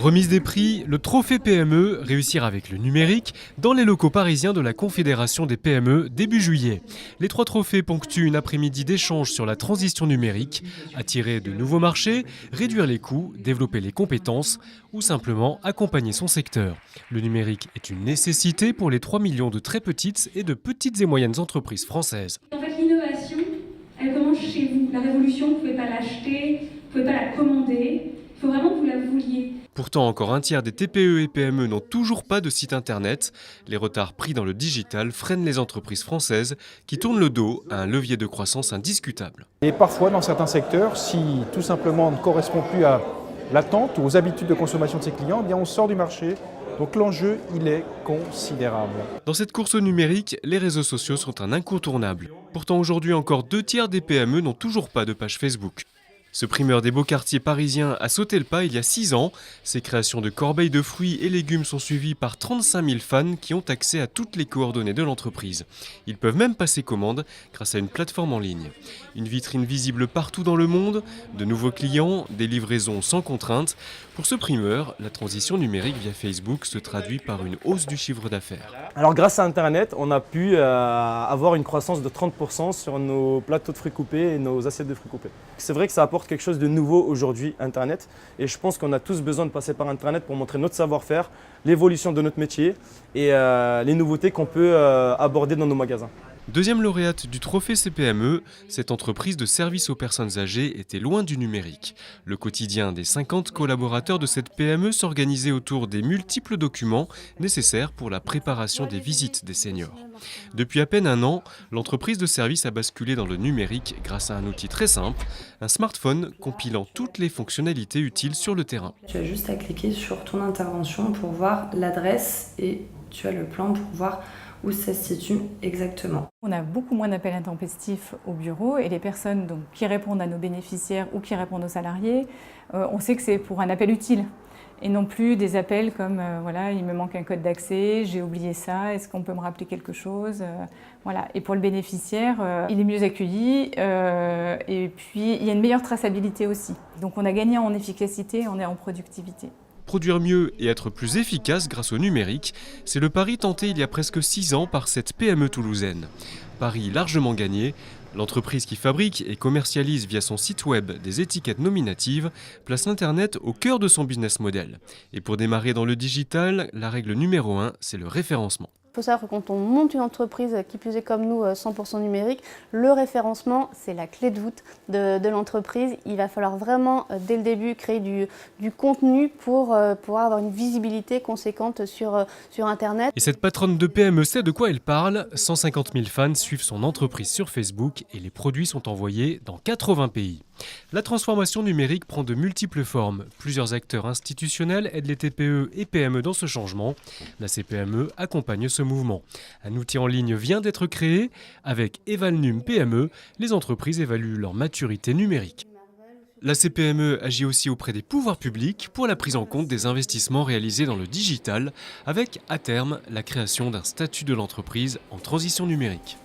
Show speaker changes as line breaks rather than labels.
Remise des prix, le trophée PME, réussir avec le numérique, dans les locaux parisiens de la Confédération des PME début juillet. Les 3 trophées ponctuent une après-midi d'échanges sur la transition numérique, attirer de nouveaux marchés, réduire les coûts, développer les compétences ou simplement accompagner son secteur. Le numérique est une nécessité pour les 3 millions de très petites et de petites et moyennes entreprises françaises.
En fait, l'innovation, elle commence chez vous. La révolution, vous ne pouvez pas l'acheter, vous ne pouvez pas la commander, il faut vraiment que vous la vouliez.
Pourtant, encore un tiers des TPE et PME n'ont toujours pas de site internet. Les retards pris dans le digital freinent les entreprises françaises qui tournent le dos à un levier de croissance indiscutable.
Et parfois, dans certains secteurs, si tout simplement on ne correspond plus à l'attente ou aux habitudes de consommation de ses clients, eh bien on sort du marché. Donc l'enjeu, il est considérable.
Dans cette course au numérique, les réseaux sociaux sont un incontournable. Pourtant, aujourd'hui, encore 2 tiers des PME n'ont toujours pas de page Facebook. Ce primeur des beaux quartiers parisiens a sauté le pas il y a 6 ans. Ses créations de corbeilles de fruits et légumes sont suivies par 35 000 fans qui ont accès à toutes les coordonnées de l'entreprise. Ils peuvent même passer commande grâce à une plateforme en ligne. Une vitrine visible partout dans le monde, de nouveaux clients, des livraisons sans contrainte. Pour ce primeur, la transition numérique via Facebook se traduit par une hausse du chiffre d'affaires.
Alors grâce à Internet, on a pu avoir une croissance de 30% sur nos plateaux de fruits coupés et nos assiettes de fruits coupés. C'est vrai que ça apporte quelque chose de nouveau aujourd'hui, Internet. Et je pense qu'on a tous besoin de passer par Internet pour montrer notre savoir-faire, l'évolution de notre métier et les nouveautés qu'on peut aborder dans nos magasins.
Deuxième lauréate du trophée CPME, cette entreprise de service aux personnes âgées était loin du numérique. Le quotidien des 50 collaborateurs de cette PME s'organisait autour des multiples documents nécessaires pour la préparation des visites des seniors. Depuis à peine un an, l'entreprise de service a basculé dans le numérique grâce à un outil très simple, un smartphone compilant toutes les fonctionnalités utiles sur le terrain.
Tu as juste à cliquer sur ton intervention pour voir l'adresse et tu as le plan pour voir où ça se situe exactement.
On a beaucoup moins d'appels intempestifs au bureau et les personnes donc, qui répondent à nos bénéficiaires ou qui répondent aux salariés, on sait que c'est pour un appel utile et non plus des appels comme voilà, il me manque un code d'accès, j'ai oublié ça, est-ce qu'on peut me rappeler quelque chose voilà. Et pour le bénéficiaire, il est mieux accueilli et puis il y a une meilleure traçabilité aussi. Donc on a gagné en efficacité, on est en productivité.
Produire mieux et être plus efficace grâce au numérique, c'est le pari tenté il y a presque 6 ans par cette PME toulousaine. Pari largement gagné, l'entreprise qui fabrique et commercialise via son site web des étiquettes nominatives place l'Internet au cœur de son business model. Et pour démarrer dans le digital, la règle numéro 1, c'est le référencement.
Il faut savoir que quand on monte une entreprise, qui plus est comme nous, 100% numérique, le référencement, c'est la clé de voûte de l'entreprise. Il va falloir vraiment, dès le début, créer du contenu pour pouvoir avoir une visibilité conséquente sur Internet.
Et cette patronne de PME sait de quoi elle parle. 150 000 fans suivent son entreprise sur Facebook et les produits sont envoyés dans 80 pays. La transformation numérique prend de multiples formes. Plusieurs acteurs institutionnels aident les TPE et PME dans ce changement. La CPME accompagne ce mouvement. Un outil en ligne vient d'être créé. Avec Evalnum PME, les entreprises évaluent leur maturité numérique. La CPME agit aussi auprès des pouvoirs publics pour la prise en compte des investissements réalisés dans le digital, avec à terme la création d'un statut de l'entreprise en transition numérique.